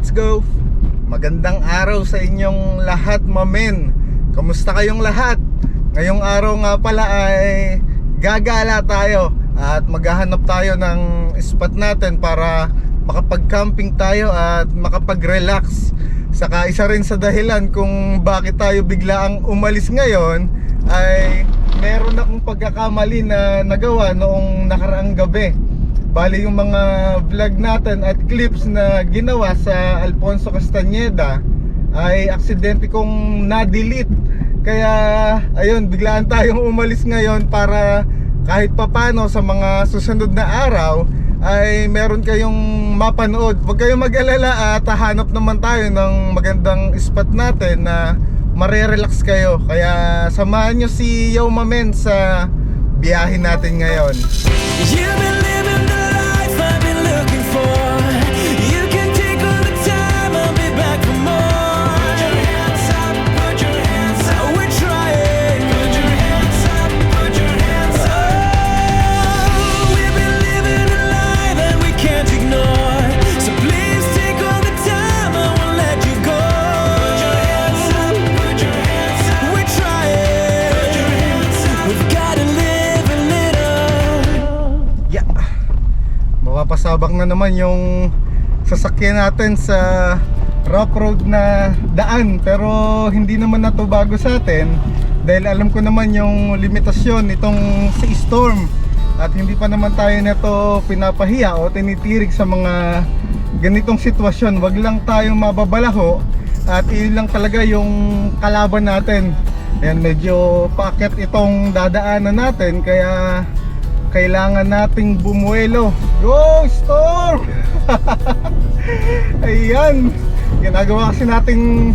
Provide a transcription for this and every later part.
Let's go! Magandang araw sa inyong lahat, mamen. Kamusta kayong lahat? Ngayong araw nga pala ay gagala tayo at maghahanap tayo ng spot natin para makapag-camping tayo at makapag-relax. Saka isa rin sa dahilan kung bakit tayo biglaang umalis ngayon ay meron akong pagkakamali na nagawa noong nakaraang gabi. Bali yung mga vlog natin at clips na ginawa sa Alfonso Castañeda ay aksidente kong na-delete. Kaya ayun, biglaan tayong umalis ngayon para kahit papano sa mga susunod na araw ay meron kayong mapanood. Huwag kayong mag-alala at hahanap naman tayo ng magandang spot natin na mare-relax kayo. Kaya samahan nyo si Yo Mamen sa biyahe natin ngayon. Mapapasabak na naman yung sasakyan natin sa rough road na daan, pero hindi naman na to bago sa atin dahil alam ko naman yung limitasyon nitong si Storm at hindi pa naman tayo nito pinapahiya o tinitirig sa mga ganitong sitwasyon. Wag lang tayong mababalaho at yun lang talaga yung kalaban natin. Ayan, medyo paakyat itong dadaanan natin kaya kailangan nating bumuelo. Go Storm! Ayan, ginagawa kasi nating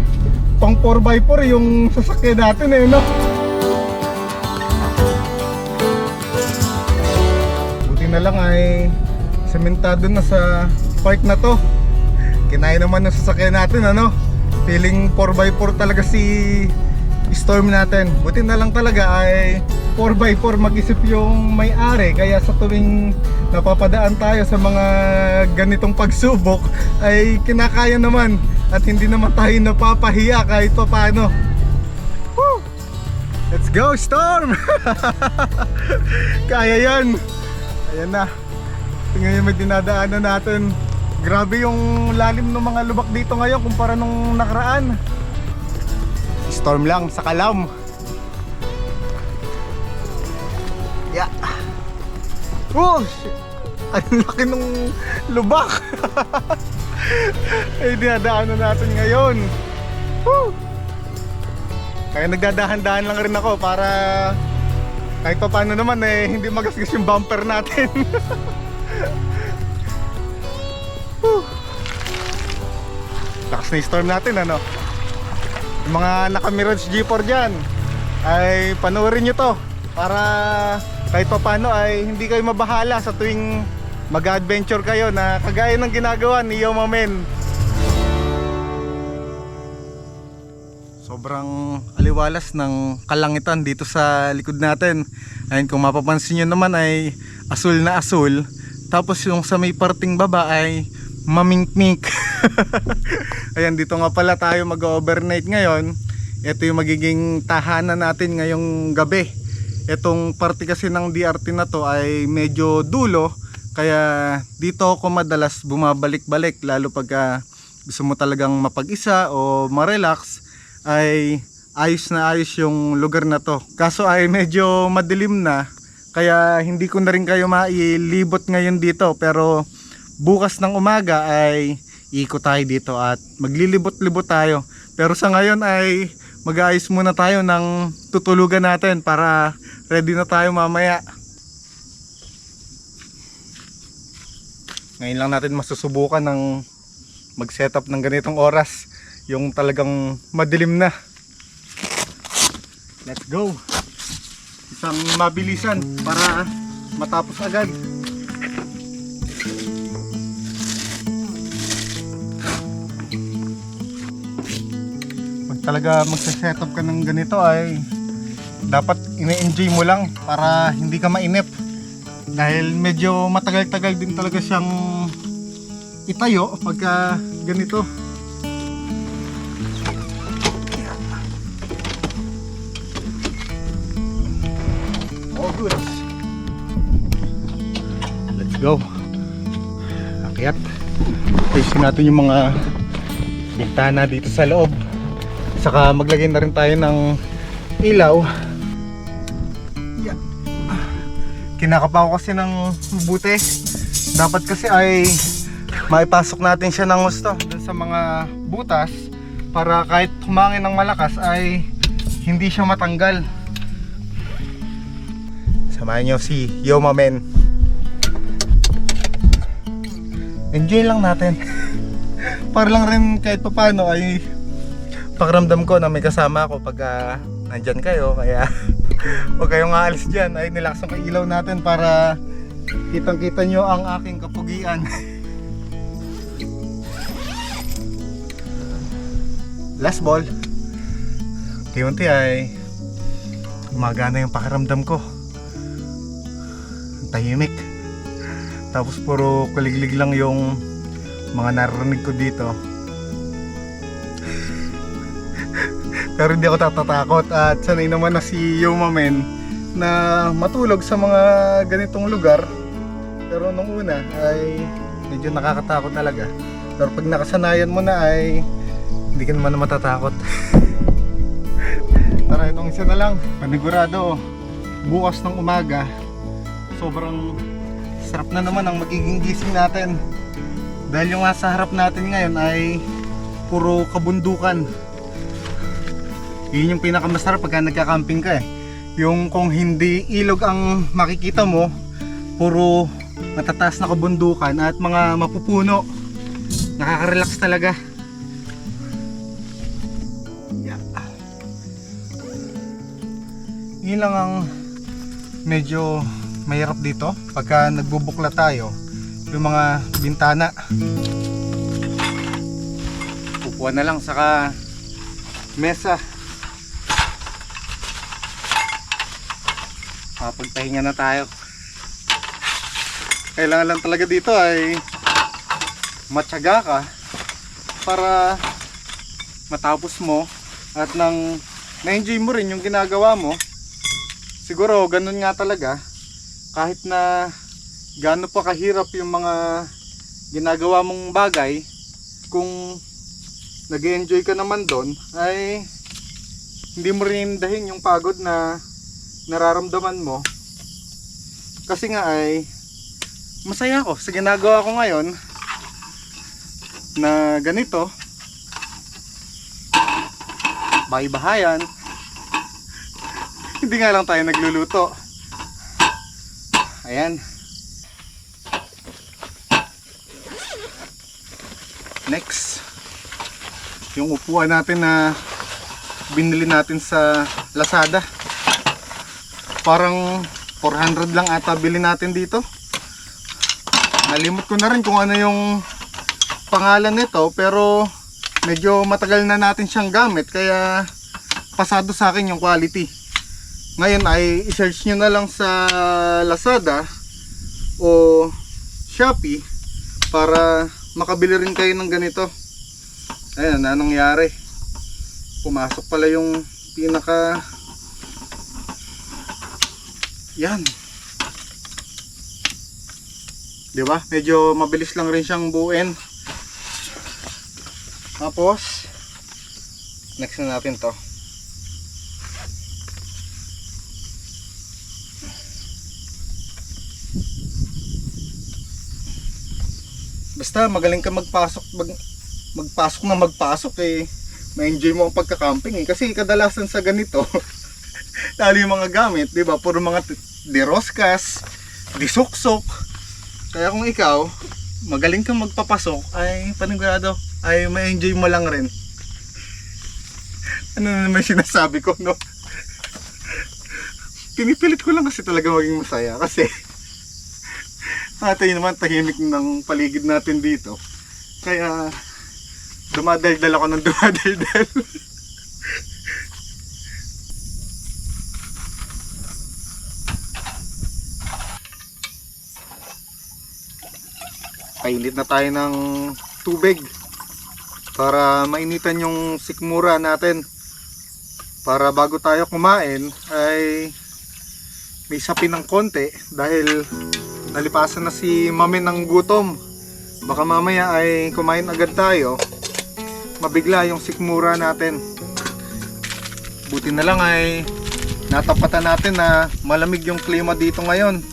pang 4x4 yung sasakyan natin no? Buti na lang ay sementado na sa park na to. Kinaya naman ng sasakyan natin Feeling 4x4 talaga si Storm natin. Buti na lang talaga ay 4x4 mag-isip yung may-ari, kaya sa tuwing napapadaan tayo sa mga ganitong pagsubok ay kinakaya naman at hindi naman tayo napapahiya kahit pa paano. Woo! Let's go Storm! Kaya yan. Ayan na. Tingnan yung may dinadaanan natin. Grabe yung lalim ng mga lubak dito ngayon kumpara nung nakaraan. Storm lang sa kalam. Yeah. Oh, shit. Ang laki nung lubak. Ay, dinadaanan natin ngayon. Woo. Kaya nagdadahan-dahan lang rin ako para kahit pa paano naman hindi magasgas yung bumper natin. Lakas na yung Storm natin Yung mga naka-Mirage G4 dyan ay panoorin nyo to para kahit pa paano ay hindi kayo mabahala sa tuwing mag-adventure kayo na kagaya ng ginagawa ni Yo Mamen. Sobrang aliwalas ng kalangitan dito sa likod natin. Ayun, kung mapapansin nyo naman ay asul na asul. Tapos yung sa may parting baba ay mamink-mink. Ayan, dito nga pala tayo mag-overnight ngayon. Ito yung magiging tahanan natin ngayong gabi. Itong parte kasi ng DRT na to ay medyo dulo, kaya dito ako madalas bumabalik-balik, lalo pagka gusto mo talagang mapag-isa o ma-relax, ay ayos na ayos yung lugar na to. Kaso ay medyo madilim na, kaya hindi ko na rin kayo mailibot ngayon dito, pero bukas ng umaga ay ikot tayo dito at maglilibot-libot tayo. Pero sa ngayon ay mag-aayos muna tayo ng tutulugan natin para ready na tayo mamaya. Ngayon lang natin masusubukan ng mag-setup ng ganitong oras, yung talagang madilim na. Let's go. Isang mabilisan para matapos agad. Pag talaga magse-setup ka ng ganito ay dapat ine-enjoy mo lang para hindi ka mainip, dahil medyo matagal-tagal din talaga siyang itayo pagka ganito. All good. Let's go. Akyat. Ayusin natin yung mga bintana dito sa loob. Saka maglagay na rin tayo ng ilaw. Yeah. Kinakapaw ko kasi ng buti. Dapat kasi ay maipasok natin siya ng gusto dun sa mga butas para kahit humangin ng malakas ay hindi siya matanggal. Samahan nyo si Yoma Men. Enjoy lang natin. Para lang rin kahit paano ay pakiramdam ko na may kasama ako pag nandyan kayo. Kaya huwag kayong aalis dyan. Ay nilaksan ko ilaw natin para kitang kita nyo ang aking kapugian. Last ball. Unti-unti ay gumagana yung pakiramdam ko. Tahimik. Tapos puro kuliglig lang yung mga narinig ko dito. Pero hindi ako tatatakot. At sanay naman na si Yoma Men na matulog sa mga ganitong lugar. Pero nung una ay medyo nakakatakot talaga. Pero pag nakasanayan mo na ay hindi ka naman matatakot. Tara, itong isa na lang. Panigurado bukas ng umaga sobrang sarap na naman ang magiging gising natin. Dahil yung nasa harap natin ngayon ay puro kabundukan. Yun yung pinakamasarap pagka nagka-camping ka eh. Yung kung hindi ilog ang makikita mo, puro matataas na kabundukan at mga mapupuno. Nakaka-relax talaga. Yeah. Yun lang ang medyo mahirap dito pagka nagbubukla tayo, yung mga bintana. Upuan na lang saka mesa. Pagpahinga na tayo. Kailangan lang talaga dito ay matyaga ka para matapos mo at nang na-enjoy mo rin yung ginagawa mo. Siguro ganun nga talaga. Kahit na gaano pa kahirap yung mga ginagawa mong bagay, kung nag-enjoy ka naman doon ay hindi mo rin dahin yung pagod na nararamdaman mo. Kasi nga ay masaya ako sa ginagawa ko ngayon na ganito, bahay-bahayan. Hindi nga lang tayo nagluluto. Ayan. Next, yung upuan natin na binili natin sa Lazada. Parang 400 lang ata bili natin dito. Nalimot ko na rin kung ano yung pangalan nito, pero medyo matagal na natin siyang gamit kaya pasado sa akin yung quality. Ngayon ay i-search nyo na lang sa Lazada o Shopee para makabili rin kayo ng ganito. Ayan, na nangyari. Pumasok pala yung pinaka... Yan. Diba? Medyo mabilis lang rin siyang buuin. Tapos, next na natin to. Basta magaling ka magpasok eh, ma-enjoy mo ang pagka-camping eh. Kasi kadalasan sa ganito lalo yung mga gamit, di ba? Puro mga diroskas, disuksok. Kaya kung ikaw magaling kang magpapasok ay panigurado ay ma-enjoy mo lang rin. Ano na naman sinasabi ko, no? Pinipilit ko lang kasi talaga maging masaya kasi natin naman tahimik ng paligid natin dito. Kaya dumadaldal ako ng dumadaldal. Painit na tayo ng tubig. para mainitan yung sikmura natin, para bago tayo kumain ay may sapin ng konti dahil nalipasan na si Mami ng gutom. Baka mamaya ay kumain agad tayo, mabigla yung sikmura natin. Buti na lang ay natapatan natin na malamig yung klima dito ngayon.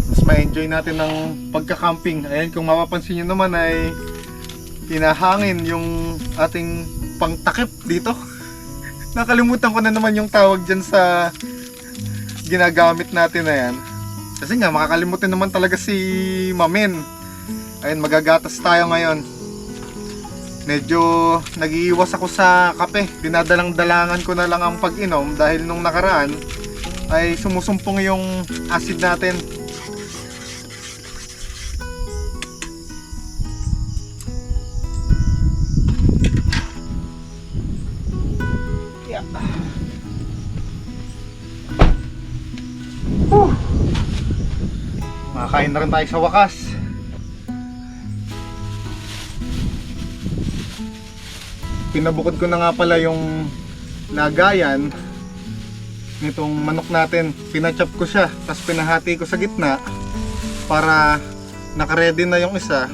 Mas ma-enjoy natin ng pagka-camping. Ayan, kung mapapansin nyo naman ay pinahangin yung ating pangtakip dito. Nakalimutan ko na naman yung tawag dyan sa ginagamit natin na yan. Kasi nga makakalimutan naman talaga si Mamin. Ayun, magagatas tayo ngayon. Medyo nag-iiwas ako sa kape. Dinadalang-dalangan ko na lang ang pag-inom dahil nung nakaraan ay sumusumpong yung acid natin. Yeah. Makakain na rin tayo sa wakas. Pinabukod ko na nga pala yung lagayan nitong manok natin. Pinachop ko siya, tapos pinahati ko sa gitna para nakaready na yung isa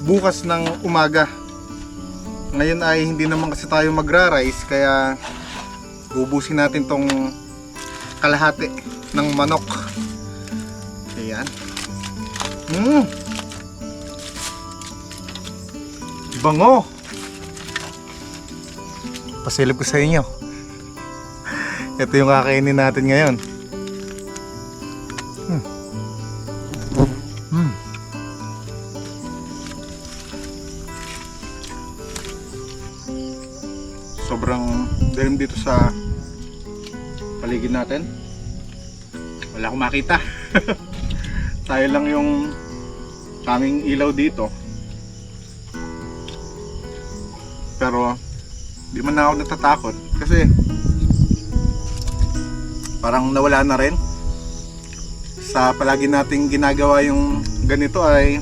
bukas ng umaga. Ngayon ay hindi naman kasi tayo magra-rice, kaya ubusin natin tong kalahati ng manok. Ayan. Bango! Pasilip ko sa inyo. Ito yung kakainin natin ngayon. Sobrang dilim dito sa paligid natin. Wala akong makita. Tayo lang yung kaming ilaw dito. Pero di man na ako natatakot kasi parang nawala na rin. Sa palagi nating ginagawa yung ganito ay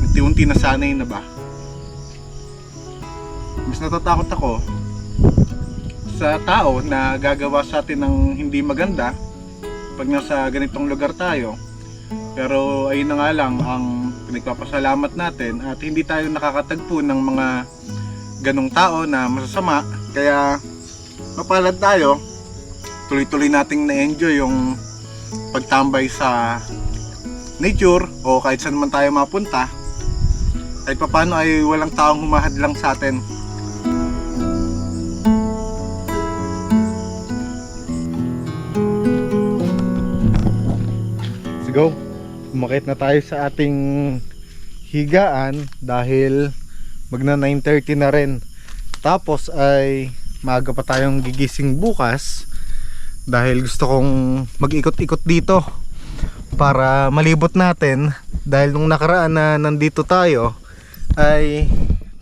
unti-unti na sanay na ba. Mas natatakot ako sa tao na gagawa sa atin ng hindi maganda pag nasa ganitong lugar tayo. Pero ayun na nga lang ang pinagpapasalamat natin at hindi tayo nakakatagpo ng mga ganong tao na masasama, kaya mapalad tayo. Tuloy-tuloy nating na-enjoy yung pagtambay sa nature o kahit saan man tayo mapunta, kahit papano ay walang taong humahadlang sa atin. Let's go! Umakit na tayo sa ating higaan dahil magna 9:30 na rin. Tapos ay maaga pa tayong gigising bukas dahil gusto kong mag-ikot-ikot dito para malibot natin, dahil nung nakaraan na nandito tayo ay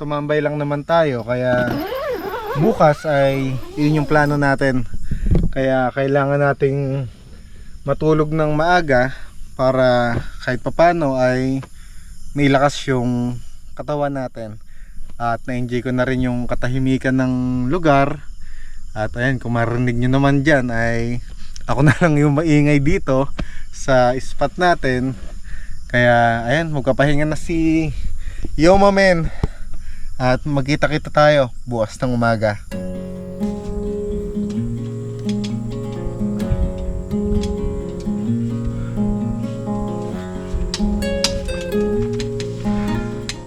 tumambay lang naman tayo, kaya bukas ay yun yung plano natin. Kaya kailangan nating matulog ng maaga para kahit papano ay may lakas yung katawan natin. At na-enjoy ko na rin yung katahimikan ng lugar. At ayan, kung marinig nyo naman dyan ay ako na lang yung maingay dito sa spot natin. Kaya ayan, magpapahinga na si Yoma Men. At magkita-kita tayo bukas ng umaga.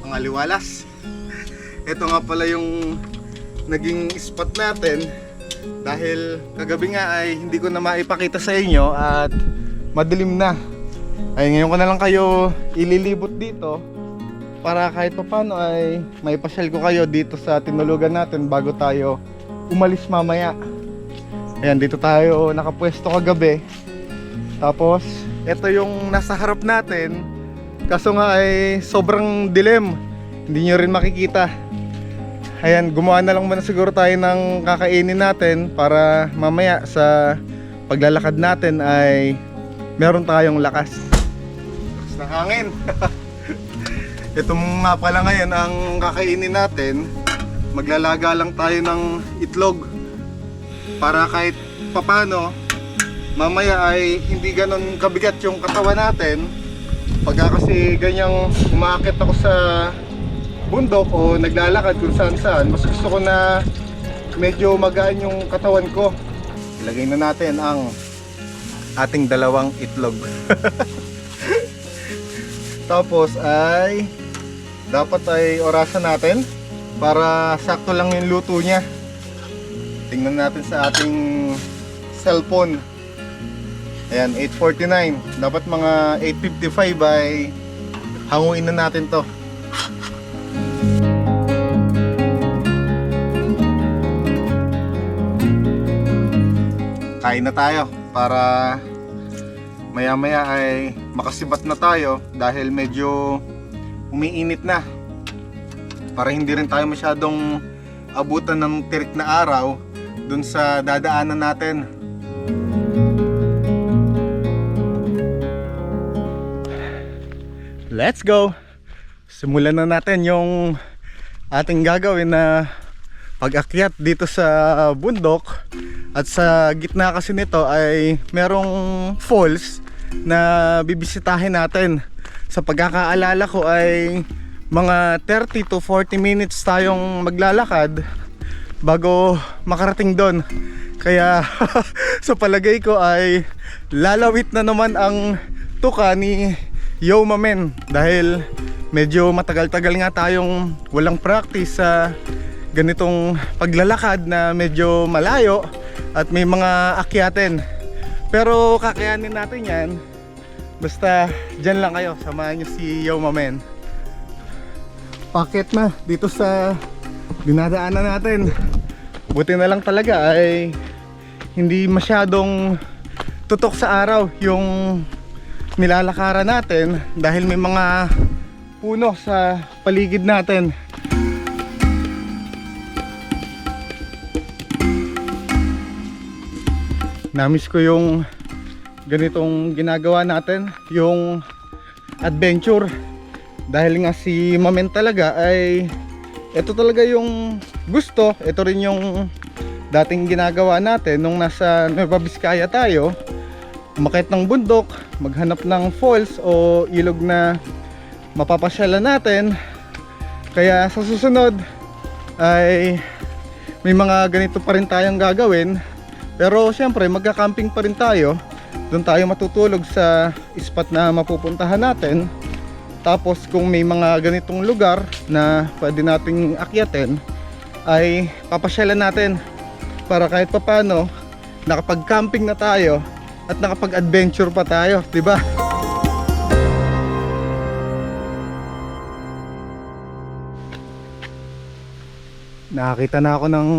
Ang aliwalas. Ito nga pala yung naging spot natin, dahil kagabi nga ay hindi ko na maipakita sa inyo at madilim na. Ay ngayon ko na lang kayo ililibot dito para kahit paano ay may pasyal ko kayo dito sa tinulugan natin bago tayo umalis mamaya. Ayan, dito tayo nakapwesto kagabi. Tapos ito yung nasa harap natin, kaso nga ay sobrang dilim, hindi nyo rin makikita. Ayan, gumawa na lang muna siguro tayo ng kakainin natin para mamaya sa paglalakad natin ay meron tayong lakas. Lakas ng hangin. Ito nga pala ngayon ang kakainin natin. Maglalaga lang tayo ng itlog para kahit papano mamaya ay hindi ganon kabigat yung katawan natin. Pagka kasi ganyang umaakit ako sa bundok o naglalakad kung saan saan, mas gusto ko na medyo magaan yung katawan ko. Ilagay na natin ang ating dalawang itlog. Tapos ay dapat ay orasan natin para sakto lang yung luto niya. Tingnan natin sa ating cellphone. Ayan, 8:49. Dapat mga 8:55 ay hanguin na natin to. Kain na tayo para maya maya ay makasibat na tayo dahil medyo umiinit na, para hindi rin tayo masyadong abutan ng tirik na araw dun sa dadaanan natin. Let's go! Simulan na natin yung ating gagawin na pag-akyat dito sa bundok. At sa gitna kasi nito ay merong falls na bibisitahin natin. Sa pagkakaalala ko ay mga 30 to 40 minutes tayong maglalakad bago makarating doon. Kaya sa palagay ko ay lalawit na naman ang tuka ni Yo Mamen, dahil medyo matagal-tagal nga tayong walang practice sa ganitong paglalakad na medyo malayo at may mga akyatin. Pero kakayanin natin yan. Basta dyan lang kayo, samahan nyo si Yo Mamen. Paket na dito sa dinadaanan natin. Buti na lang talaga ay hindi masyadong tutok sa araw yung nilalakaran natin dahil may mga puno sa paligid natin. Namiss ko yung ganitong ginagawa natin, yung adventure, dahil nga si Mamen talaga ay ito talaga yung gusto. Ito rin yung dating ginagawa natin nung nasa Nueva Vizcaya tayo. Umakyat ng bundok, maghanap ng falls o ilog na mapapasyalan natin. Kaya sa susunod ay may mga ganito pa rin tayong gagawin. Pero syempre magka-camping pa rin tayo. Doon tayo matutulog sa spot na mapupuntahan natin. Tapos kung may mga ganitong lugar na pwede nating akyatin, ay papasyalan natin para kahit papano nakapag-camping na tayo at nakapag-adventure pa tayo, 'di ba? Nakakita na ako ng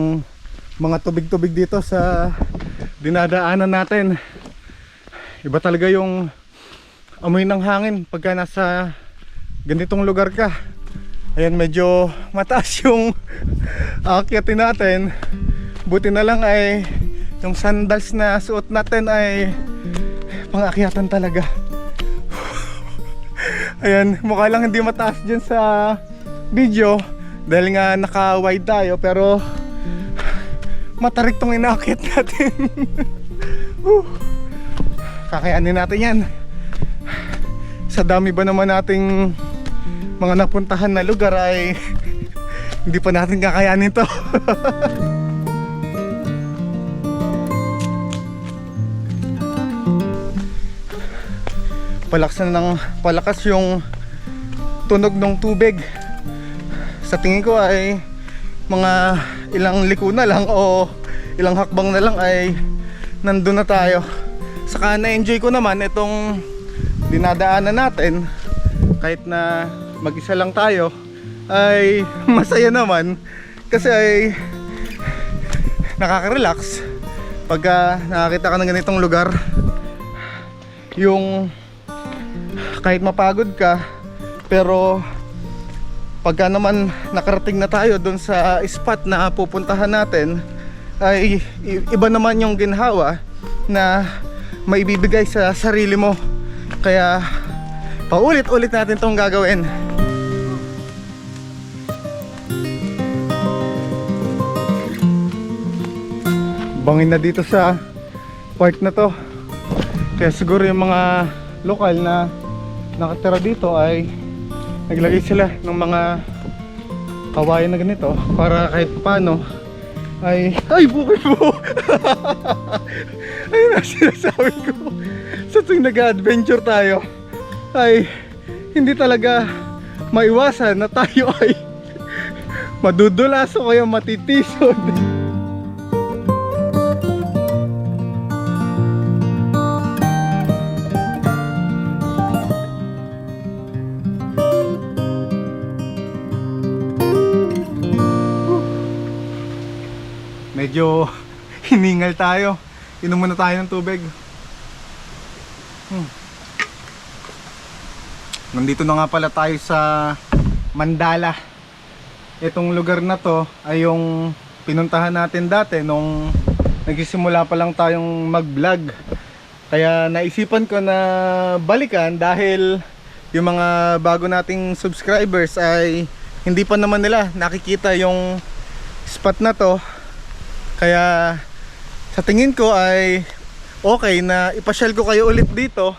mga tubig-tubig dito sa dinadaanan natin. Iba talaga yung amoy ng hangin pagka nasa ganitong lugar ka. Ayan, medyo mataas yung aakyatin natin. Buti na lang ay yung sandals na suot natin ay pang-akyatan talaga. Ayan, mukha lang hindi mataas dyan sa video dahil nga naka-wide tayo, pero matarik tong inaakyat natin. Kakayanin natin yan. Sa dami ba naman nating mga napuntahan na lugar ay hindi pa natin kakayanin to. Palakas yung tunog ng tubig. Sa tingin ko ay mga ilang liko na lang o ilang hakbang na lang ay nandun na tayo. Saka na-enjoy ko naman itong dinadaanan natin. Kahit na mag-isa lang tayo ay masaya naman, kasi ay nakaka-relax pagka nakakita ka ng ganitong lugar. Yung kahit mapagod ka, pero pagka naman nakarating na tayo dun sa spot na pupuntahan natin, ay iba naman yung ginhawa na maibibigay sa sarili mo. Kaya paulit-ulit natin tong gagawin. bangin na dito sa part na to. Kaya siguro yung mga lokal na nakatira dito ay naglagay sila ng mga kawayan na ganito para kahit paano ay bukid po. Ayun na sinasabi ko, sa tuwing nag-adventure tayo ay hindi talaga maiwasan na tayo ay madudulas o kaya matitisod. Medyo hiningal tayo. Inom muna tayo ng tubig. Nandito na nga pala tayo sa Mandala. Itong lugar na to ay yung pinuntahan natin dati nung nagsisimula pa lang tayong mag-vlog. Kaya naisipan ko na balikan dahil yung mga bago nating subscribers ay hindi pa naman nila nakikita yung spot na to. Kaya sa tingin ko ay okay na ipasyal ko kayo ulit dito.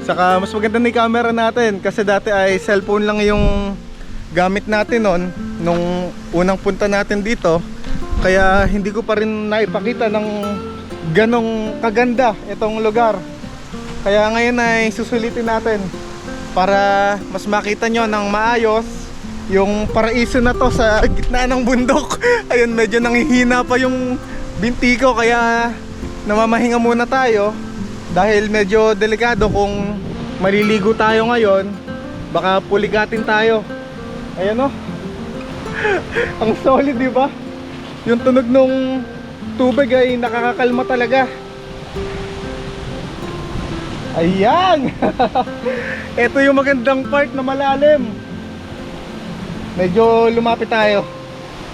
Saka mas maganda na yung camera natin kasi dati ay cellphone lang yung gamit natin nung unang punta natin dito. Kaya hindi ko pa rin naipakita ng ganong kaganda itong lugar. Kaya ngayon ay susulitin natin para mas makita nyo ng maayos yung paraiso na to sa gitna ng bundok. Ayun, medyo nanghihina pa yung binti ko kaya namamahinga muna tayo dahil medyo delikado kung maliligo tayo ngayon, baka puligatin tayo. Ayan ang solid, di ba? Yung tunog nung tubig ay nakakakalma talaga. Ayan. Ito yung magandang part na malalim. Medyo lumapit tayo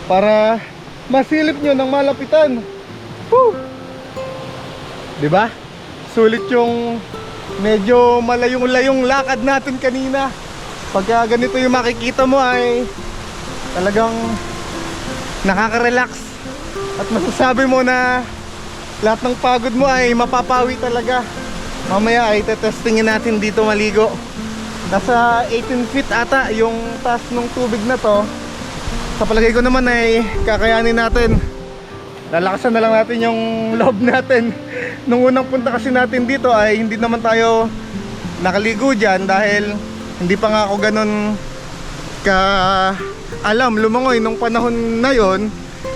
para masilip nyo ng malapitan. Woo! Diba? Sulit yung medyo malayong-layong lakad natin kanina. Pagka ganito yung makikita mo ay talagang nakaka-relax. At masasabi mo na lahat ng pagod mo ay mapapawi talaga. Mamaya ay tetestingin natin dito maligo. Nasa 18 feet ata yung taas ng tubig na to. Sa palagay ko naman ay kakayanin natin. Lalakasan na lang natin yung loob natin. Nung unang punta kasi natin dito ay hindi naman tayo nakaligo dyan dahil hindi pa nga ako ganun ka alam lumangoy nung panahon na yon.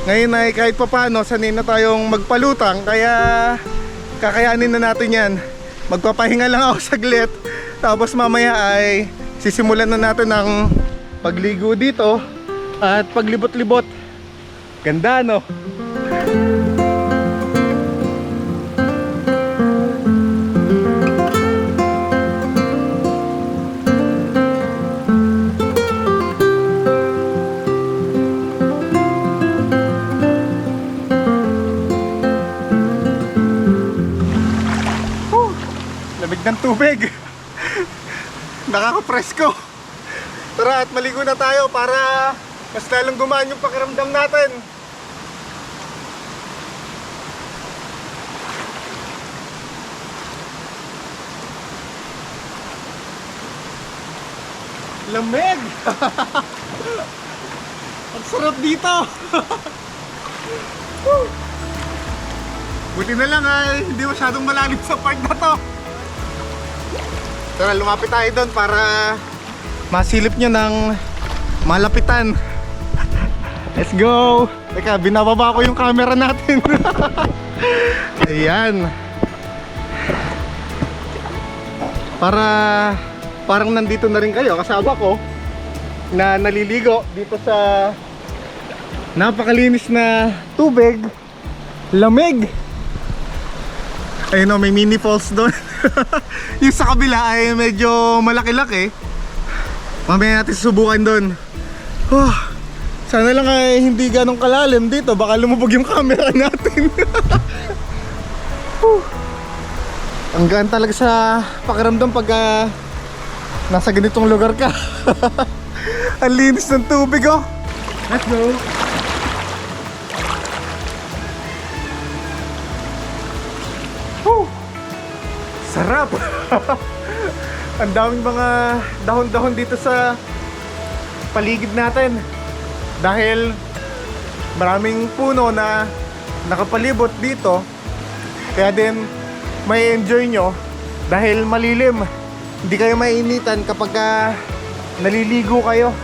Ngayon ay kahit papano sanay na tayong magpalutang kaya kakayanin na natin yan. Magpapahinga lang ako saglit. Tapos mamaya ay sisimulan na natin ang pagligo dito at paglibot-libot. Ganda, no? Lamig ng tubig. Nakaka-presko. Tara at maligo na tayo para mas lalong gumaan yung pakiramdam natin. Lamig. Ang sarap dito. Buti na lang ay hindi masyadong malalim sa part na to. Tara, lumapit tayo doon para masilip nyo ng malapitan. Let's go. Teka, binababa ko yung camera natin. Ayan. Parang nandito na rin kayo kasama ko na naliligo dito sa napakalinis na tubig. Lamig. Ayun o, may mini falls doon. Yung sa kabila ay medyo malaki-laki. Mamaya natin susubukan doon. Sana lang ay hindi ganong kalalim dito. Baka lumubog yung camera natin. Ang gaan talaga sa pakiramdam pagka nasa ganitong lugar ka. Ang linis ng tubig, oh. Let's go. Sarap! Ang daming mga dahon-dahon dito sa paligid natin. Dahil maraming puno na nakapalibot dito. Kaya din may enjoy nyo dahil malilim. Hindi kayo mainitan kapag naliligo kayo.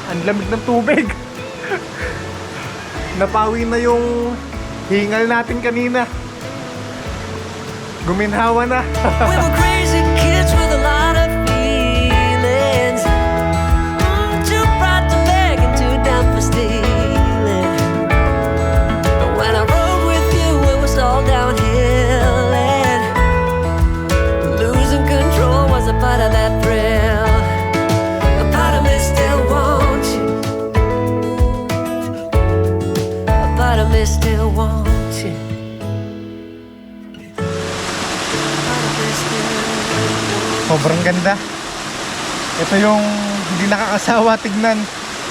Ang lamig ng tubig. Napawi na yung hingal natin kanina. Guminhawa na. We were crazy kids with a lot of feelings. Too proud to beg and too dumb for stealing. But when I rode with you, it was all downhill. And losing control was a part of that thrill. A part of me still wants you. A part of me still wants you. Sobrang ganda. Ito yung hindi nakakasawa tignan.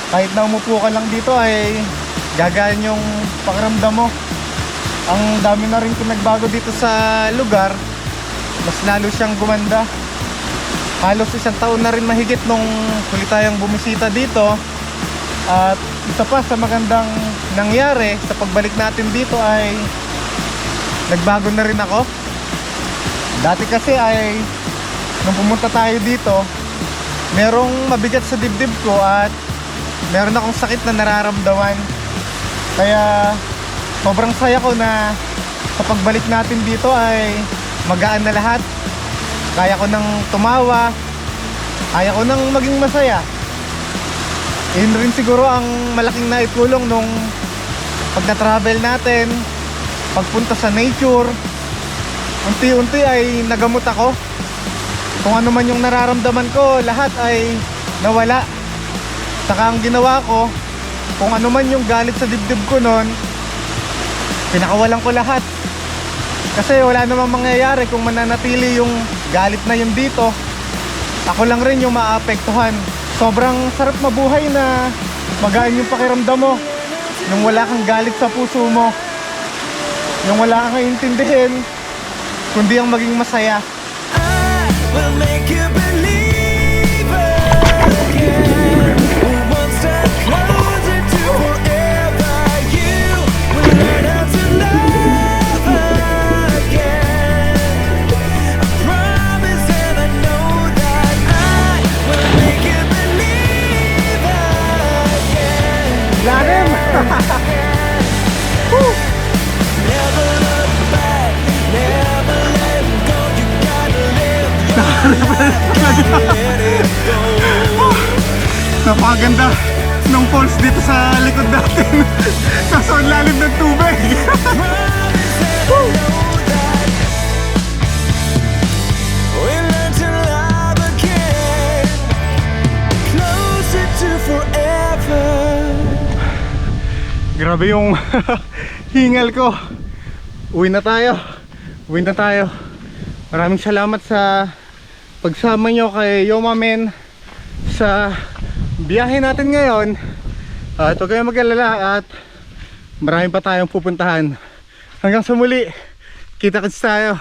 Kahit na umupo ka lang dito ay gagaan yung pakiramdam mo. Ang dami na rin pinagbago dito sa lugar. Mas lalo siyang gumanda. Halos 1 taon na rin mahigit nung huli tayong bumisita dito. At isa pa sa magandang nangyari sa pagbalik natin dito ay nagbago na rin ako. Dati kasi ay nung pumunta tayo dito, merong mabigat sa dibdib ko at meron akong sakit na nararamdaman. Kaya sobrang saya ko na sa pagbalik natin dito ay magaan na lahat. Kaya ko nang tumawa, kaya ko nang maging masaya. Yun rin siguro ang malaking naitulong nung pag na-travel natin, pagpunta sa nature. Unti-unti ay nagamot ako. Kung ano man yung nararamdaman ko, lahat ay nawala. Saka ang ginawa ko, kung ano man yung galit sa dibdib ko noon, pinakawalan ko lahat. Kasi wala namang mangyayari kung mananatili yung galit na yun dito. Ako lang rin yung maapektuhan. Sobrang sarap mabuhay na magaan yung pakiramdam mo. Yung wala kang galit sa puso mo. Yung wala kang intindihin, kundi ang maging masaya. We'll make you believe again. One step closer to forever. You will learn how to love again. I promise and I know that I will make you believe again. Lalim! Never look back, never let go. You gotta live your life, let it go. Napakaganda ng falls dito sa likod natin. Kaso ang lalim ng tubig. Promise and I know that we'll learn to love again, closer to forever. Grabe yung hingal ko. Uwi na tayo. Uwi na tayo. Maraming salamat sa pagsama nyo kay Yomamen sa biyahe natin ngayon. At huwag kayong mag-alala at marami pa tayong pupuntahan. Hanggang sa muli, kita-kits tayo.